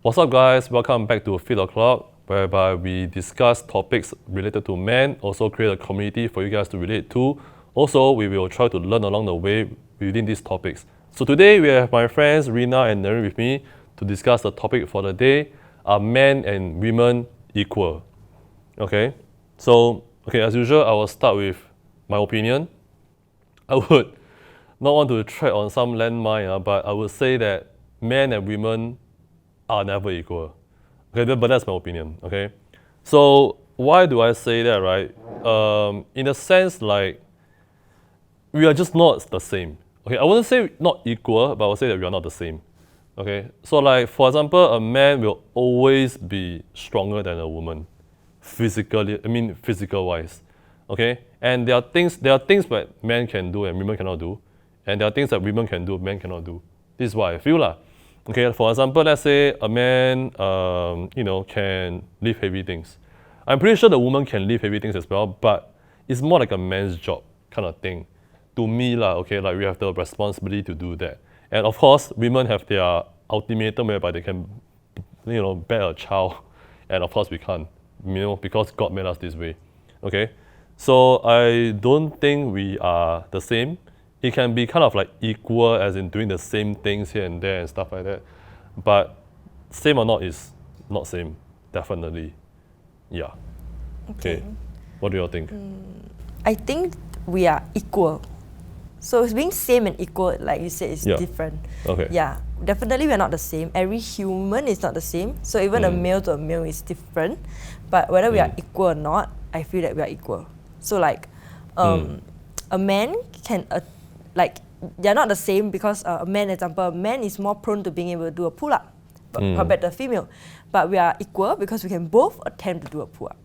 What's up, guys? Welcome back to Feed O'Clock, whereby we discuss topics related to men, also create a community for you guys to relate to. Also, we will try to learn along the way within these topics. So today we have my friends Rina and Naren with me to discuss the topic for the day: are men and women equal? Okay. So as usual, I will start with my opinion. I would not want to tread on some landmine, but I would say that men and women are never equal. Okay, but that's my opinion. Okay, so why do I say that, right? In a sense, like we are just not the same. Okay, I wouldn't say not equal, but I would say that we are not the same. Okay, so like for example, a man will always be stronger than a woman, physically. I mean, physical wise. Okay, and there are things that men can do and women cannot do, and there are things that women can do, men cannot do. This is what I feel lah. Okay, for example, let's say a man, can lift heavy things. I'm pretty sure the woman can lift heavy things as well, but it's more like a man's job kind of thing. To me lah, okay, like we have the responsibility to do that. And of course, women have their ultimatum whereby they can, bear a child, and of course we can't, because God made us this way. Okay, so I don't think we are the same. It can be kind of like equal, as in doing the same things here and there and stuff like that. But same or not is not same, definitely. Yeah. Okay. What do you all think? I think we are equal. So being same and equal, like you said, is different. Okay. Yeah, definitely we're not the same. Every human is not the same. So even a male to a male is different. But whether we are equal or not, I feel that we are equal. So like, a man can, they're not the same because a man is more prone to being able to do a pull-up compared to a female. But we are equal because we can both attempt to do a pull-up.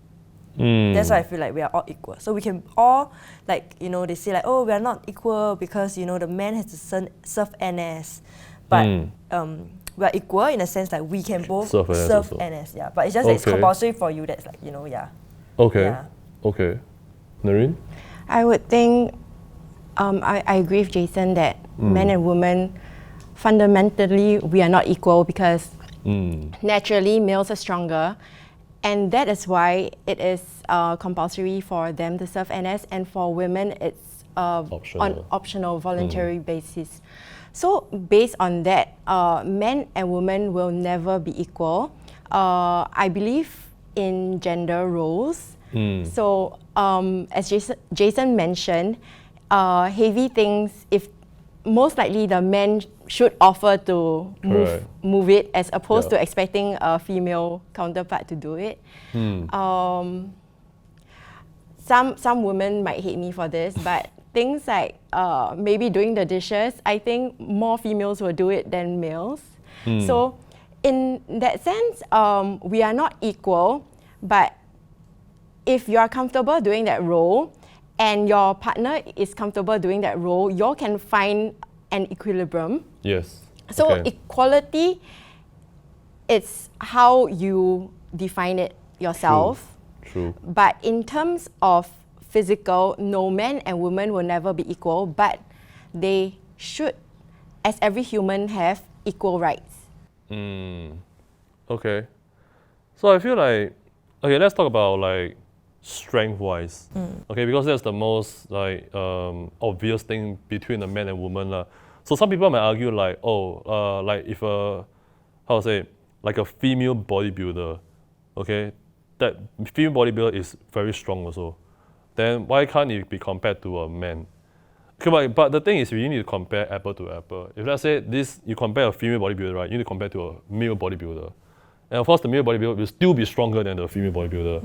That's why I feel like we are all equal. So we can all, they say like, oh, we are not equal because, the man has to serve NS. But we are equal in a sense that we can both serve NS. Yeah. But it's just that it's compulsory for you. That's like, yeah. Okay. Yeah. Okay. Nareen? I would think, I agree with Jason that men and women, fundamentally, we are not equal because naturally males are stronger. And that is why it is compulsory for them to serve NS, and for women it's on optional voluntary basis. So based on that, men and women will never be equal. I believe in gender roles. So as Jason mentioned, heavy things, if most likely the men should offer to move it as opposed to expecting a female counterpart to do it. Some women might hate me for this, but things like maybe doing the dishes, I think more females will do it than males. So in that sense, we are not equal, but if you are comfortable doing that role and your partner is comfortable doing that role, you all can find an equilibrium. Yes. So equality, it's how you define it yourself. True. But in terms of physical, no, men and women will never be equal, but they should, as every human, have equal rights. Okay. So I feel like, let's talk about like strength-wise. Okay, because that's the most obvious thing between a man and woman. So some people might argue like, like if a female bodybuilder, okay, that female bodybuilder is very strong also, then why can't it be compared to a man? Okay, but the thing is, you need to compare apple to apple. If let's say you compare a female bodybuilder, right, you need to compare to a male bodybuilder. And of course, the male bodybuilder will still be stronger than the female bodybuilder.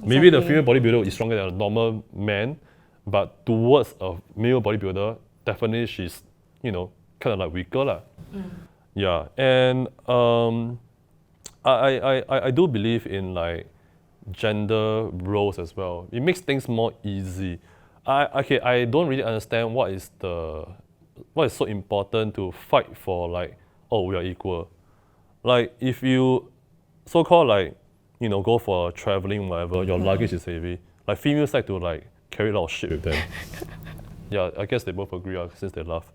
Maybe the female bodybuilder is stronger than a normal man, but towards a male bodybuilder, definitely she's, kind of like weaker lah. Yeah, and I do believe in like gender roles as well. It makes things more easy. I don't really understand what is so important to fight for like, we are equal. Like if you so-called like, go for traveling, whatever, your luggage is heavy. Like females like to like carry a lot of shit with them. Yeah, I guess they both agree since they laugh.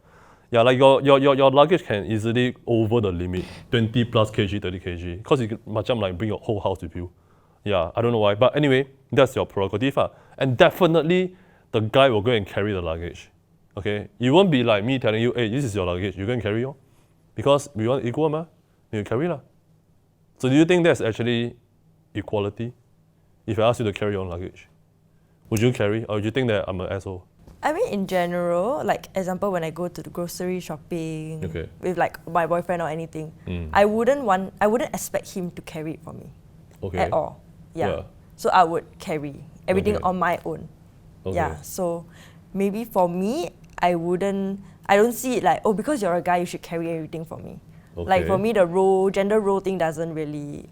Yeah, like your luggage can easily over the limit, 20 plus kg, 30 kg, because you macam like bring your whole house with you. Yeah, I don't know why, but anyway, that's your prerogative. And definitely, the guy will go and carry the luggage. Okay, it won't be like me telling you, hey, this is your luggage, you go and carry it, because we want equal, you carry lah. So do you think that's actually equality? If I ask you to carry your own luggage, would you carry, or would you think that I'm an asshole? I mean, in general, like example, when I go to the grocery shopping Okay. with like my boyfriend or anything, I wouldn't expect him to carry it for me Okay. at all. Yeah. Yeah. So I would carry everything Okay. on my own. Okay. Yeah. So maybe for me, I don't see it like, oh, because you're a guy, you should carry everything for me. Like for Okay. me, the gender role thing doesn't really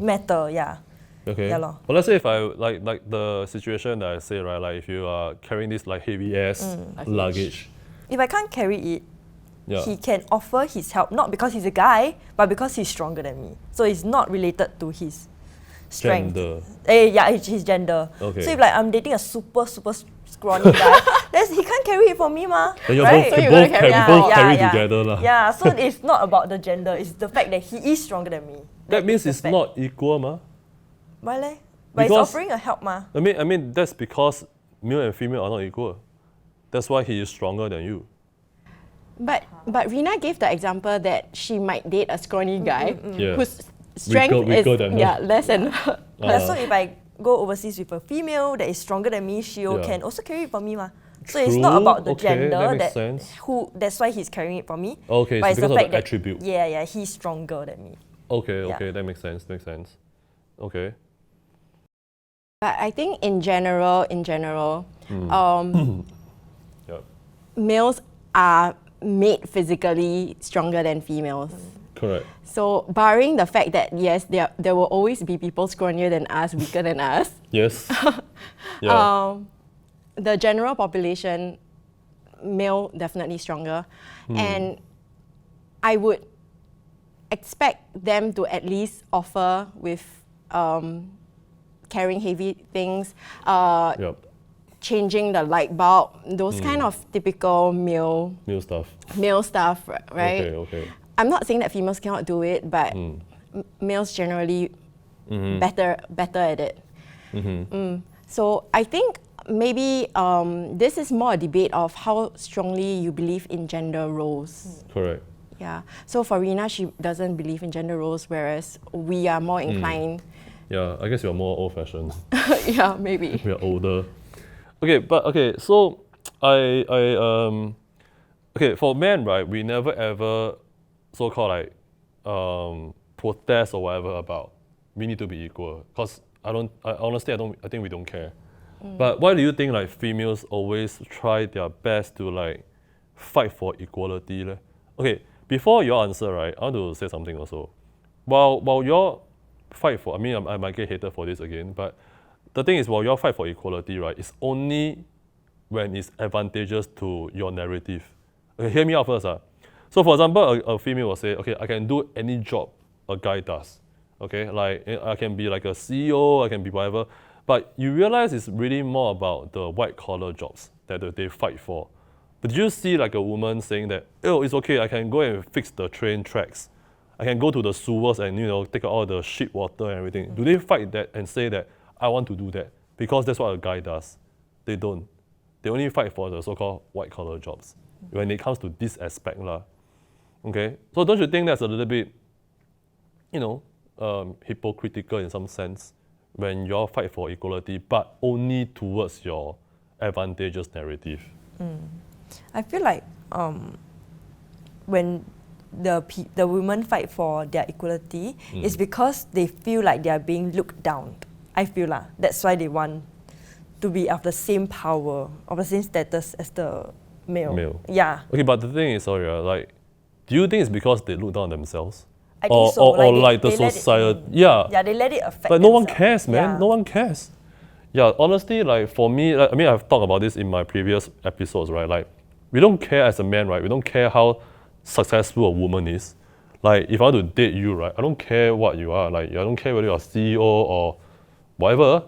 matter. Yeah. Okay. Yeah lor. But let's say if I like the situation that I say, right, like if you are carrying this like heavy ass luggage. If I can't carry it, Yeah. he can offer his help, not because he's a guy, but because he's stronger than me. So it's not related to his strength. Gender. Yeah, it's his gender. Okay. So if like I'm dating a super scrawny guy, he can't carry it for me, ma. Then you're right? both, So you you're both, gonna carry- carry yeah. together lah. Yeah, so it's not about the gender, it's the fact that he is stronger than me. That means is the it's fact. not equal, ma. Why leh? But Because- it's offering a help, ma. I mean that's because male and female are not equal. That's why he is stronger than you. But Rina gave the example that she might date a scrawny guy Yeah. whose strength Weaker than her. less than her. So if I go overseas with a female that is stronger than me, she Yeah. can also carry it for me, ma. So it's not True, about the okay, gender that makes sense. that's why he's carrying it for me. Okay, but so it's because of fact the that, attribute. Yeah, he's stronger than me. Okay, Yeah. okay, that makes sense. Okay. But I think in general, Yep. males are made physically stronger than females. Correct. So barring the fact that yes, there will always be people scrawnier than us, weaker than us. Yes. Yeah. The general population, male definitely stronger, and I would expect them to at least offer with carrying heavy things, Yep. changing the light bulb, those kind of typical male New stuff. stuff, right? Okay. I'm not saying that females cannot do it, but males generally better at it. So I think maybe this is more a debate of how strongly you believe in gender roles. Correct. Yeah. So for Rina, she doesn't believe in gender roles, whereas we are more inclined. Yeah, I guess you're more old-fashioned. Yeah, maybe. We are older. Okay, so okay, for men, right, we never ever so-called like protest or whatever about we need to be equal. Cause I think we don't care. But why do you think like females always try their best to like fight for equality? Leh? Okay, before your answer, right, I want to say something also. While you fight for, I might get hated for this again, but the thing is, while you fight for equality, right, it's only when it's advantageous to your narrative. Okay, hear me out first. So for example, a female will say, okay, I can do any job a guy does. Okay, like I can be like a CEO, I can be whatever. But you realize it's really more about the white collar jobs that they fight for. But did you see like a woman saying that, oh, it's okay, I can go and fix the train tracks. I can go to the sewers and take out all the shit water and everything. Do they fight that and say that I want to do that? Because that's what a guy does. They don't. They only fight for the so-called white collar jobs when it comes to this aspect lah. Okay? So don't you think that's a little bit, hypocritical in some sense when you all fight for equality but only towards your advantageous narrative? I feel like when the women fight for their equality, it's because they feel like they are being looked down. I feel lah. That's why they want to be of the same power, of the same status as the male. Yeah. Okay, but the thing is, sorry, do you think it's because they look down on themselves? I think so. Or Like the they let it- society? Yeah. Yeah, they let it affect But no one themselves. cares, man. Yeah. No one cares. Yeah, honestly, like for me, I've talked about this in my previous episodes, right? Like, we don't care as a man, right? We don't care how successful a woman is. Like, if I want to date you, right, I don't care what you are. Like, I don't care whether you're a CEO or whatever.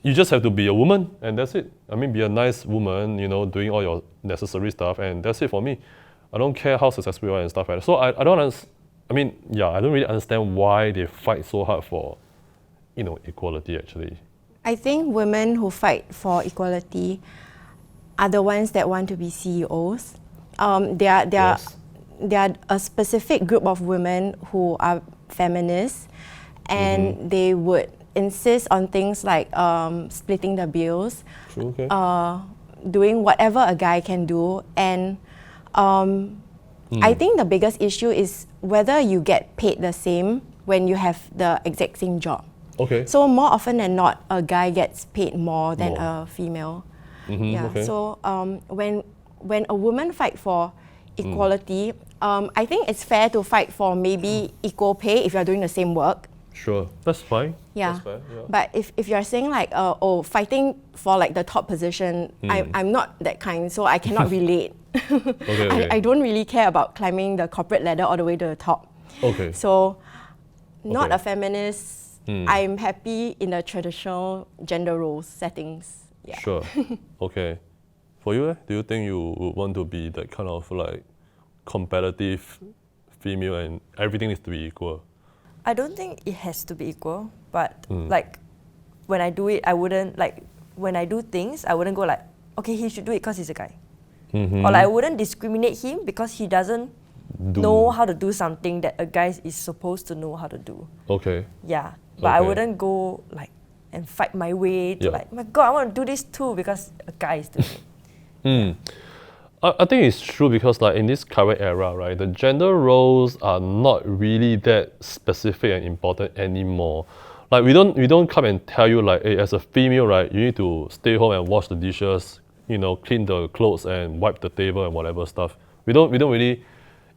You just have to be a woman, and that's it. Be a nice woman, doing all your necessary stuff, and that's it for me. I don't care how successful you are and stuff like that. So I don't I don't really understand why they fight so hard for, equality actually. I think women who fight for equality are the ones that want to be CEOs. Yes. There are a specific group of women who are feminists, and they would insist on things like splitting the bills, True, okay. doing whatever a guy can do, and I think the biggest issue is whether you get paid the same when you have the exact same job. Okay. So more often than not, a guy gets paid more than More. a female. Okay. So when a woman fight for equality, I think it's fair to fight for maybe equal pay if you're doing the same work. Sure, that's fine. Yeah. That's fair, yeah. But if you're saying like, fighting for like the top position, I'm not that kind, so I cannot relate. Okay. I don't really care about climbing the corporate ladder all the way to the top. Okay. So, not Okay. a feminist. I'm happy in the traditional gender roles settings. Yeah. Sure. Okay. For you, do you think you would want to be that kind of like competitive female and everything needs to be equal? I don't think it has to be equal, but like when I do it, I wouldn't like when I do things, I wouldn't go like, okay, he should do it because he's a guy, or like I wouldn't discriminate him because he doesn't know how to do something that a guy is supposed to know how to do. Okay. Yeah, but I Okay. wouldn't go like and fight my way to Yeah. like, my God, I want to do this too because a guy is doing it. I think it's true because like in this current era, right, the gender roles are not really that specific and important anymore. Like we don't come and tell you like, hey, as a female, right, you need to stay home and wash the dishes, clean the clothes and wipe the table and whatever stuff. We don't really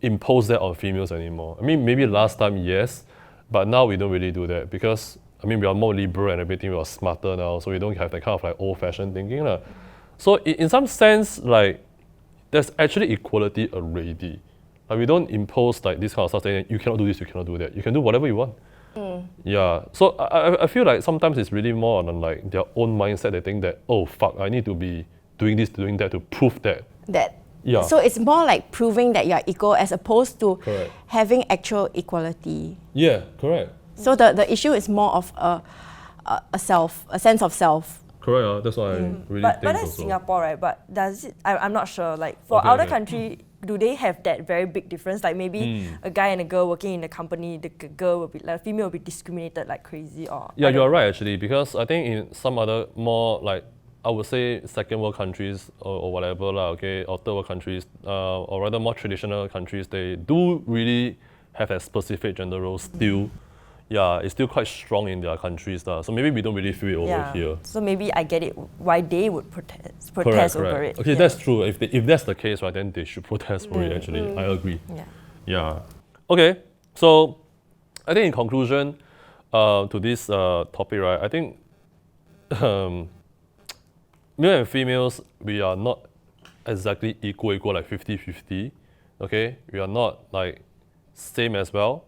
impose that on females anymore. I mean, maybe last time yes, but now we don't really do that because we are more liberal and everything. We are smarter now, so we don't have that kind of like old-fashioned thinking, lah. So in some sense, like, there's actually equality already. Like we don't impose like this kind of stuff saying you cannot do this, you cannot do that. You can do whatever you want. Yeah. So I feel like sometimes it's really more on like their own mindset. They think that, oh fuck, I need to be doing this, doing that to prove that. Yeah. So it's more like proving that you're equal as opposed to Correct. having actual equality. Yeah, correct. So the issue is more of a sense of self. Correct. That's what I really But think that's also. Singapore, right? But does it? I'm not sure. Like for Okay, other okay. country, do they have that very big difference? Like maybe a guy and a girl working in the company, the girl will be like female will be discriminated like crazy, or Yeah, I don't you're know. right actually, because I think in some other more like I would say second world countries or whatever lah, okay, or third world countries, or rather more traditional countries, they do really have a specific gender role still. Yeah, it's still quite strong in their countries lah. So maybe we don't really feel it over Yeah. here. So maybe I get it why they would protest Correct. over it. Okay, Yeah. that's true. If that's the case, right, then they should protest for it actually. I agree. Yeah. Yeah. Okay. So, I think in conclusion, to this topic, right, I think male and females, we are not exactly equal like 50-50. Okay, we are not like same as well,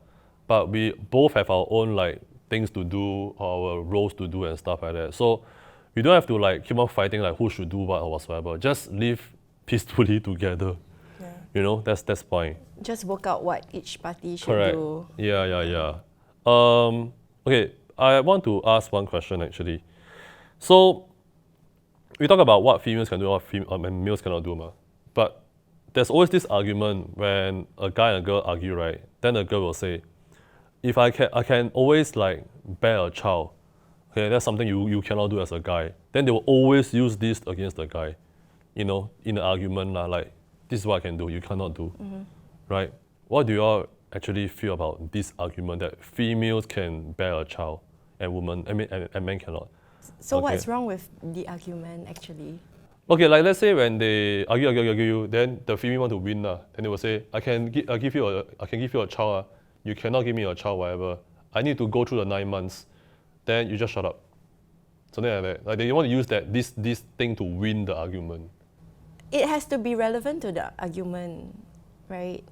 but we both have our own like things to do, our roles to do and stuff like that. So we don't have to like keep on fighting like who should do what or whatsoever. Just live peacefully together. Yeah. That's fine. Just work out what each party should Correct. do. Yeah. Okay, I want to ask one question actually. So we talk about what females can do, and males cannot do, ma. But there's always this argument when a guy and a girl argue, right? Then the girl will say, if I can always like bear a child. Okay, that's something you cannot do as a guy. Then they will always use this against the guy, in the argument lah. Like, this is what I can do, you cannot do, right? What do you all actually feel about this argument that females can bear a child and men cannot? So Okay. what's wrong with the argument actually? Okay, like let's say when they argue, then the female want to win lah. Then they will say, I can give you a child. You cannot give me a child, whatever. I need to go through the 9 months. Then you just shut up. Something like that. Like they want to use this thing to win the argument. It has to be relevant to the argument, right?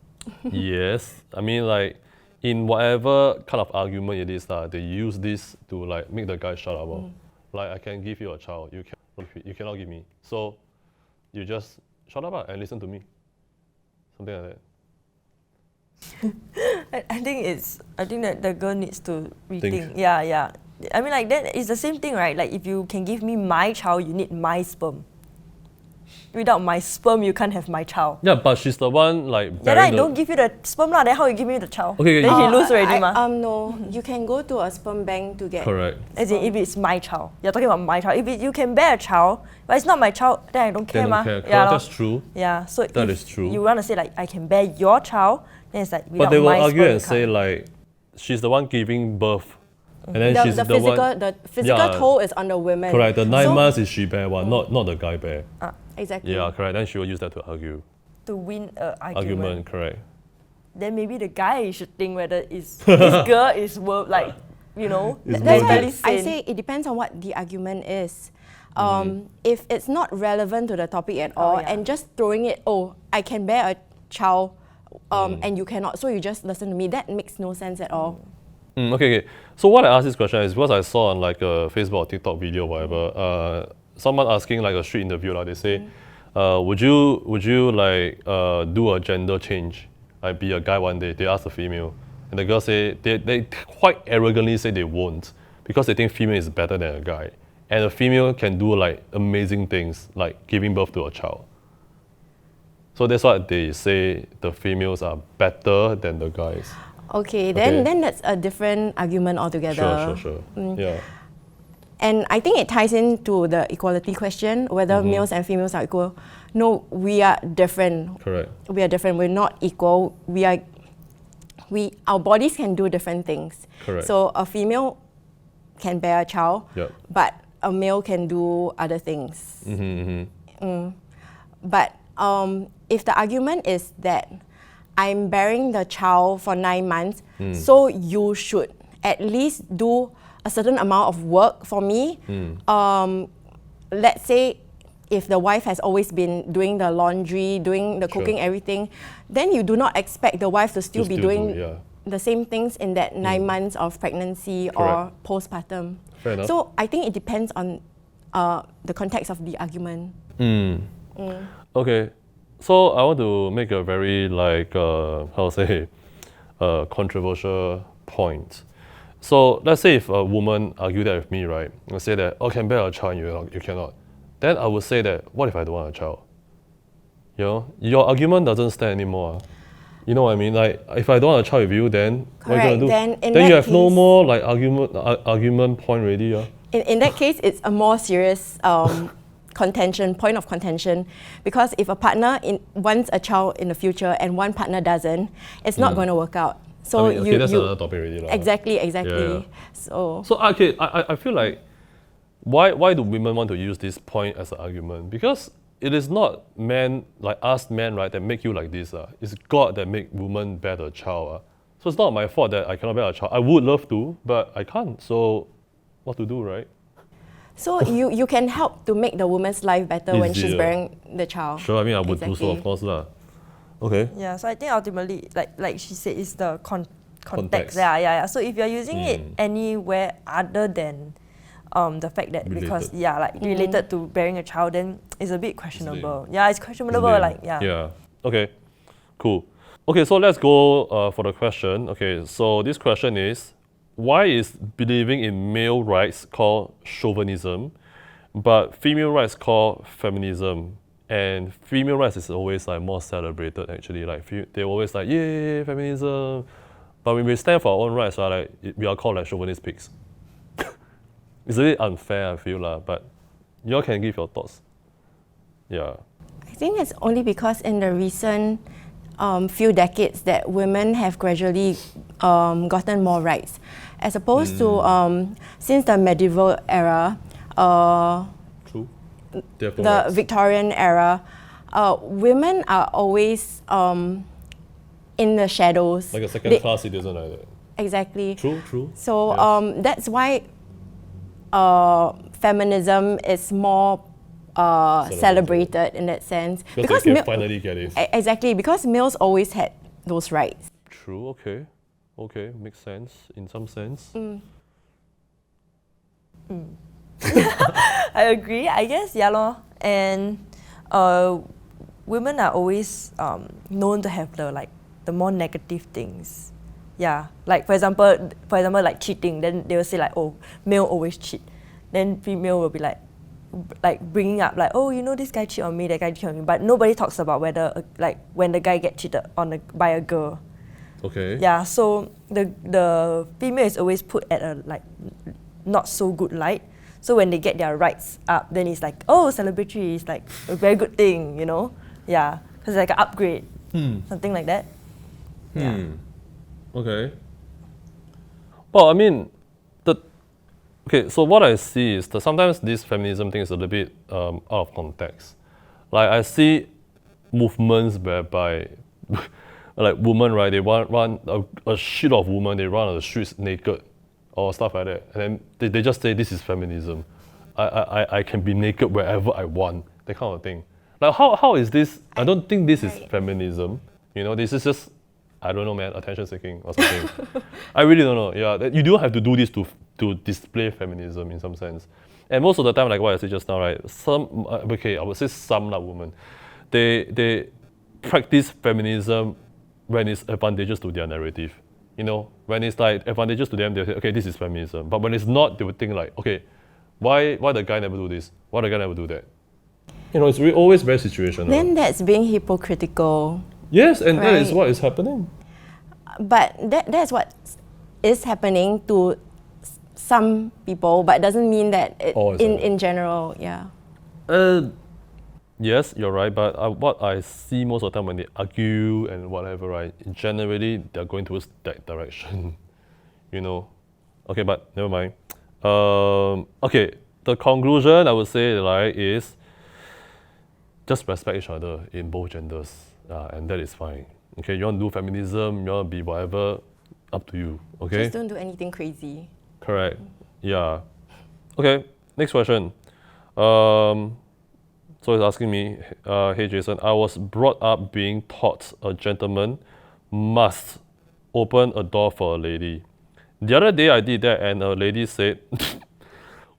Yes, I mean like in whatever kind of argument it is, they use this to like make the guy shut up. Like I can give you a child, you cannot give me. So you just shut up and listen to me. Something like that. I think that the girl needs to rethink. Think. Yeah. I mean, like, that is the same thing, right? Like, if you can give me my child, you need my sperm. Without my sperm, you can't have my child. Yeah, but she's the one like Then I bearing the... don't give you the sperm lah. Then how you give me the child? Okay, then you- he lose already, ma. No, you can go to a sperm bank to get. Correct. As in, if it's my child, you're talking about my child. If you can bear a child, but it's not my child, then I don't care, They ma. don't care. Yeah, Correct, lor. that's true. Yeah. So That if is true. you want to say like I can bear your child, then it's like without But they will my argue sperm, and you say can't. like she's the one giving birth, and then she's The the physical Yeah. toll is on the women. Correct. The 9 So- months is she bear one, not the guy bear. Exactly. Yeah, correct. Then she will use that to argue. to win an Argument, correct. then maybe the guy should think whether this girl is worth like, It's That's worth why it. mentally I sane. say it depends on what the argument is. If it's not relevant to the topic at all, yeah. and just throwing it, I can bear a child, and you cannot, so you just listen to me. That makes no sense at all. Okay. So what I asked this question is because I saw on like a Facebook or TikTok video, whatever. Someone asking like a street interview, like they say, would you like do a gender change, like be a guy one day? They ask the female, and the girl say they quite arrogantly say they won't because they think female is better than a guy, and a female can do like amazing things like giving birth to a child. So that's what they say. The females are better than the guys. Okay, then Okay. then that's a different argument altogether. Sure. Yeah. And I think it ties into the equality question, whether males and females are equal. No, we are different. Correct. We are different. We're not equal. Our bodies can do different things. Correct. So a female can bear a child, Yep. but a male can do other things. But if the argument is that I'm bearing the child for 9 months, so you should at least do a certain amount of work for me. Let's say if the wife has always been doing the laundry, doing the cooking, everything, then you do not expect the wife to still be still do, doing yeah. the same things in that 9 months of pregnancy or postpartum. Fair enough. So I think it depends on the context of the argument. Okay, so I want to make a very controversial point. So let's say if a woman argue that with me, right, and say that, can bear a child, you cannot. Then I would say that, what if I don't want a child? You know, your argument doesn't stand anymore. You know what I mean? Like, if I don't want a child with you, then what are you Correct. gonna do? Then in you that have no case- more like argument point already, yeah. In that case, it's a more serious point of contention, because if a partner wants a child in the future and one partner doesn't, it's not going to work out. So I mean, that's another topic already, lah. Exactly. Yeah. So So okay, I feel like why do women want to use this point as an argument? Because it is not men like us men, right, that make you like this. It's God that make women bear the child. So it's not my fault that I cannot bear a child. I would love to, but I can't. So what to do, right? So you can help to make the woman's life better when she's Easier. bearing the child. Sure, I mean I would do so, Exactly. of course lah. Okay. Yeah, so I think ultimately, like she said, it's the context. Context. Yeah. So if you're using it anywhere other than the fact that because related to bearing a child, then it's a bit questionable. Yeah, it's questionable. Yeah. Okay. Cool. Okay, so let's go for the question. Okay, so this question is, why is believing in male rights called chauvinism, but female rights called feminism? And female rights is always like more celebrated actually. Like they're always like, yay, feminism. But when we stand for our own rights, right, like we are called like chauvinist pigs. It's a bit unfair, I feel lah. But you all can give your thoughts. Yeah. I think it's only because in the recent few decades that women have gradually gotten more rights, as opposed to since the medieval era, True. They have no the rights. Victorian era, women are always in the shadows. Like a They- second-class citizen like that. Exactly. True. So Yes. that's why feminism is more celebrated in that sense. Because they can male- finally get it. Exactly, because males always had those rights. True, okay, makes sense in some sense. I agree. I guess, yeah lor. And women are always known to have the more negative things. Yeah, like for example, like cheating. Then they will say like, oh, male always cheat. Then female will be like bringing up like, oh, this guy cheat on me, that guy cheat on me. But nobody talks about whether like when the guy get cheated on by a girl. Okay. Yeah, so the female is always put at a not so good light. So when they get their rights up, then it's like, oh, celebratory is like a very good thing, Yeah, because it's like an upgrade, something like that. Yeah. Okay. Well, I mean, okay, so what I see is that sometimes this feminism thing is a little bit out of context. Like I see movements whereby like women, right, they run a shit of women, they run on the streets naked or stuff like that. And then they just say this is feminism. I can be naked wherever I want, that kind of thing. Like how is this? I don't think this is feminism. This is just, I don't know, man, attention seeking or something. I really don't know. Yeah, you don't have to do this to display feminism in some sense. And most of the time, like what I said just now, right? I would say some women, they practice feminism when it's advantageous to their narrative. When it's like advantageous to them, they say, okay, this is feminism. But when it's not, they would think like, okay, why the guy never do this? Why the guy never do that? It's always very situational. Then that's being hypocritical. Yes, and right? That is what is happening. But that's what is happening to some people, but doesn't mean that in general, yeah. Yes, you're right, but what I see most of the time when they argue and whatever, right, generally they're going towards that direction, Okay, but never mind. Okay, the conclusion I would say is just respect each other in both genders, and that is fine. Okay, you want to do feminism, you want to be whatever, up to you, okay? Just don't do anything crazy. Correct, yeah. Okay, next question. So it's asking me, hey Jason, I was brought up being taught a gentleman must open a door for a lady. The other day I did that and a lady said,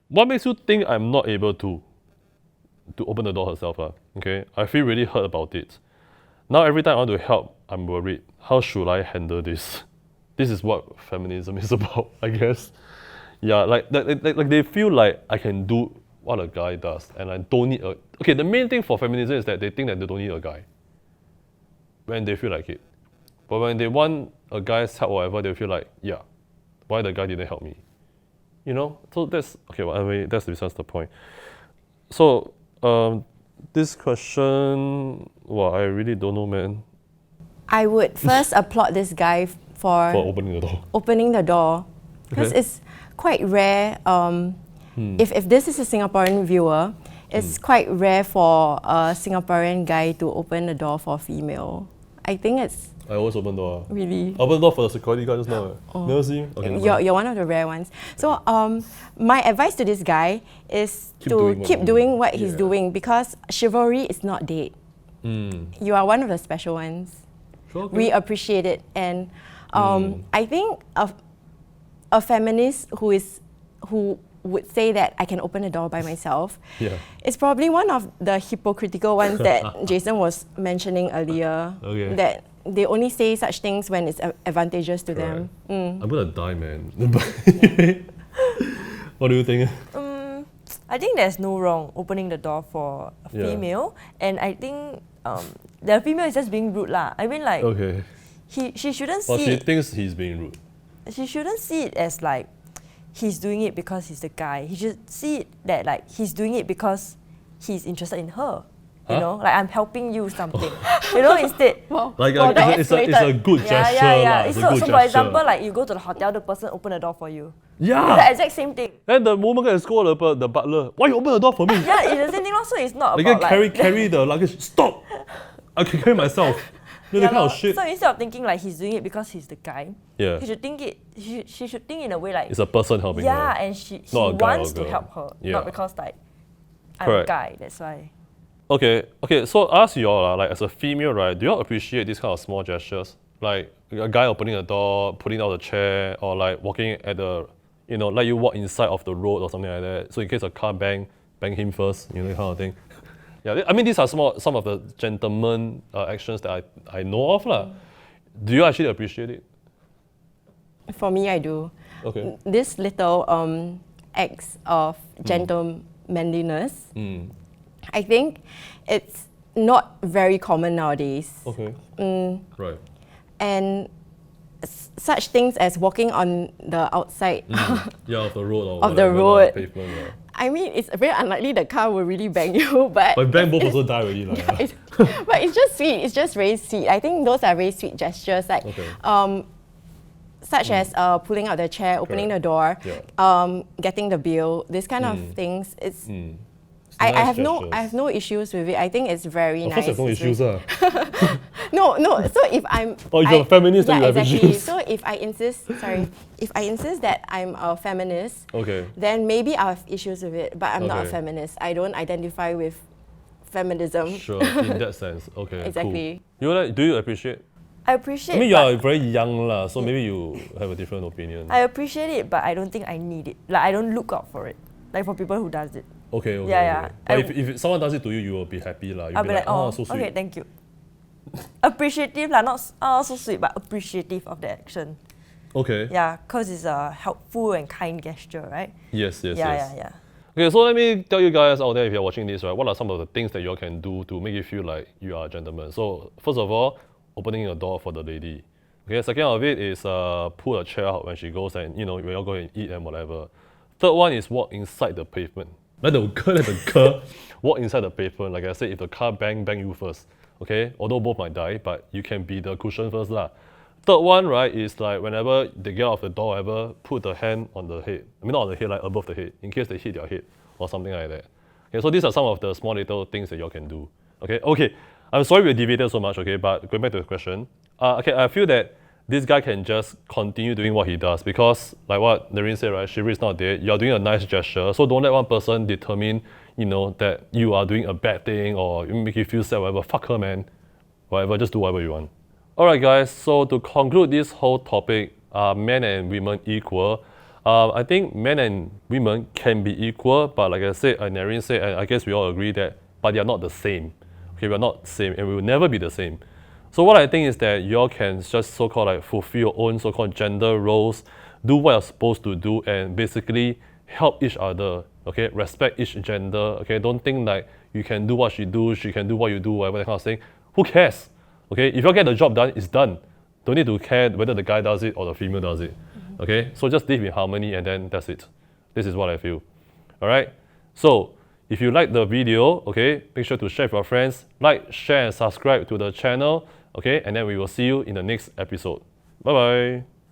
what makes you think I'm not able to open the door herself? Okay, I feel really hurt about it. Now every time I want to help, I'm worried. How should I handle this? This is what feminism is about, I guess. Yeah, like they feel like I can do what a guy does, and I don't need a... Okay, the main thing for feminism is that they think that they don't need a guy when they feel like it. But when they want a guy's help or whatever, they feel like, yeah, why the guy didn't help me? So that's... Okay, well, anyway, that's besides the point. So, this question... Well, I really don't know, man. I would first applaud this guy for opening the door. Because it's quite rare. If this is a Singaporean viewer, it's quite rare for a Singaporean guy to open the door for a female. I think it's... I always open the door. Really? I open the door for the security guard just now. Never see? Okay, you're one of the rare ones. So my advice to this guy is keep doing what he's doing, because chivalry is not dead. You are one of the special ones. Sure, okay. We appreciate it. And I think a feminist who would say that I can open a door by myself is probably one of the hypocritical ones that Jason was mentioning earlier. Okay. That they only say such things when it's advantageous to them. I'm gonna die, man. What do you think? I think there's no wrong opening the door for a female, and I think the female is just being rude lah. I mean, like, she shouldn't see. Well, she thinks he's being rude. She shouldn't see it as like he's doing it because he's the guy. He should see it that like he's doing it because he's interested in her. Like I'm helping you something. Instead. It's a good gesture. Yeah. So for example, like you go to the hotel, the person open the door for you. Yeah. It's the exact same thing. Then the woman can scold the butler. Why you open the door for me? Yeah, it's the same thing also. It's not they about can carry the luggage. Stop! I can carry myself. That kind of shit. So instead of thinking like he's doing it because he's the guy, he should think it. She should think in a way like it's a person helping her. Yeah, and he wants to help her, not because like I'm a guy. That's why. Okay. So ask you all, like as a female, right? Do you all appreciate these kind of small gestures, like a guy opening a door, putting out the chair, or like walking at the, like you walk inside of the road or something like that. So in case a car bang him first, that kind of thing. Yeah, I mean, these are some of the gentleman actions that I know of. Do you actually appreciate it? For me, I do. Okay. This little acts of gentlemanliness, I think it's not very common nowadays. Okay. Right. And such things as walking on the outside Yeah, of the road or of the whatever, road. pavement. Yeah. I mean, it's very unlikely the car will really bang you, but But bang both also die already. Like, yeah. but it's just sweet. It's just very sweet. I think those are very sweet gestures, like Okay. such as pulling out the chair, opening the door, getting the bill. This kind of things. It's I nice have no issues with it. I think it's very Of nice. course, there's no It's very- issues. No. So if I'm Oh, if you're a feminist, then yeah, you have exactly. issues. So if I insist that I'm a feminist, Okay. then maybe I have issues with it. But I'm not a Okay. feminist. I don't identify with feminism. Sure, in that sense. Okay. Exactly. Cool. Do you appreciate? I appreciate I mean, but you are very young, so maybe you have a different opinion. I appreciate it, but I don't think I need it. Like I don't look out for it. Like for people who does it. Okay. Yeah. But if someone does it to you, you will be happy, lah. You'll I'll be like, oh, so sweet. okay, thank you. Appreciative lah, not so sweet, but appreciative of the action. Okay. Yeah, cause it's a helpful and kind gesture, right? Yes. Yeah. Okay, so let me tell you guys out there, if you're watching this, right, what are some of the things that you all can do to make you feel like you are a gentleman? So first of all, opening a door for the lady. Okay, second of it is pull a chair out when she goes and, when you all go and eat and whatever. Third one is walk inside the pavement. Let the girl walk inside the pavement. Like I said, if the car bang you first, okay? Although both might die, but you can be the cushion first lah. Third one, right, is like whenever they get out of the door, whatever, put the hand on the head. I mean, not on the head, like above the head, in case they hit your head or something like that. Okay, so these are some of the small little things that you all can do. Okay. I'm sorry we deviated so much, okay, but going back to the question. I feel that this guy can just continue doing what he does because, like what Narine said, right, Shiri is not dead. You're doing a nice gesture, so don't let one person determine, that you are doing a bad thing or make you feel sad, whatever. Fuck her, man. Whatever, just do whatever you want. Alright guys, so to conclude this whole topic, men and women equal, I think men and women can be equal, but like I said, Narine said, and I guess we all agree that, but they are not the same. Okay, we're not the same, and we will never be the same. So what I think is that you all can just so-called like fulfill your own so-called gender roles, do what you're supposed to do, and basically help each other. Okay, respect each gender. Okay, don't think like you can do what she can do what you do, whatever that kind of thing. Who cares? Okay, if you get the job done, it's done. Don't need to care whether the guy does it or the female does it. Okay, so just live in harmony and then that's it. This is what I feel. All right, so if you like the video, okay, make sure to share with your friends, like, share and subscribe to the channel, okay, and then we will see you in the next episode. Bye bye.